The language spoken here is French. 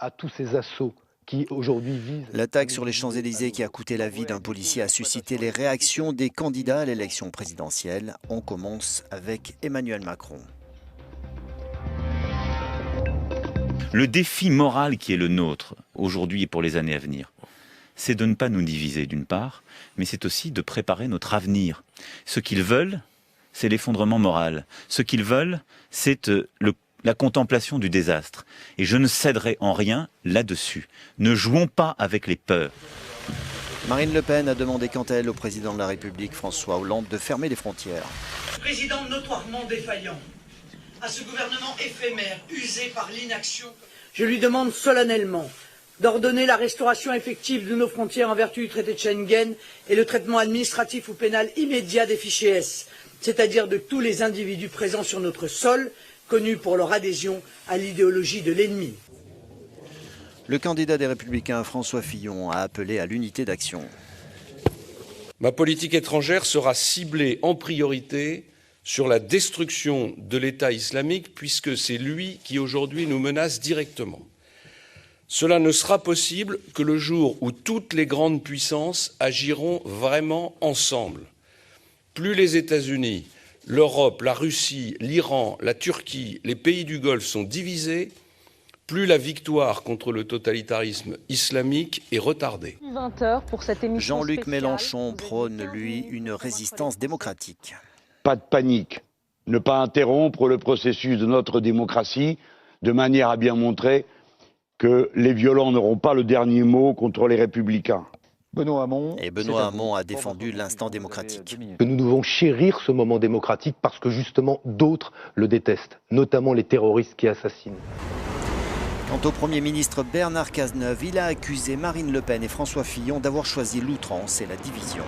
à tous ces assauts qui aujourd'hui visent... L'attaque sur les Champs-Élysées qui a coûté la vie d'un policier a suscité les réactions des candidats à l'élection présidentielle. On commence avec Emmanuel Macron. Le défi moral qui est le nôtre aujourd'hui et pour les années à venir, c'est de ne pas nous diviser d'une part, mais c'est aussi de préparer notre avenir. Ce qu'ils veulent, c'est l'effondrement moral. Ce qu'ils veulent, c'est la contemplation du désastre. Et je ne céderai en rien là-dessus. Ne jouons pas avec les peurs. Marine Le Pen a demandé quant à elle au président de la République, François Hollande, de fermer les frontières. Président notoirement défaillant, à ce gouvernement éphémère, usé par l'inaction, je lui demande solennellement d'ordonner la restauration effective de nos frontières en vertu du traité de Schengen et le traitement administratif ou pénal immédiat des fichiers S, c'est-à-dire de tous les individus présents sur notre sol, connus pour leur adhésion à l'idéologie de l'ennemi. Le candidat des Républicains, François Fillon, a appelé à l'unité d'action. Ma politique étrangère sera ciblée en priorité sur la destruction de l'État islamique, puisque c'est lui qui aujourd'hui nous menace directement. Cela ne sera possible que le jour où toutes les grandes puissances agiront vraiment ensemble. Plus les États-Unis, l'Europe, la Russie, l'Iran, la Turquie, les pays du Golfe sont divisés, plus la victoire contre le totalitarisme islamique est retardée. Jean-Luc Mélenchon prône, lui, une résistance démocratique. Pas de panique, ne pas interrompre le processus de notre démocratie de manière à bien montrer que les violents n'auront pas le dernier mot contre les républicains. Benoît Hamon a défendu l'instant démocratique. Que nous devons chérir ce moment démocratique parce que justement d'autres le détestent, notamment les terroristes qui assassinent. Quant au Premier ministre Bernard Cazeneuve, il a accusé Marine Le Pen et François Fillon d'avoir choisi l'outrance et la division.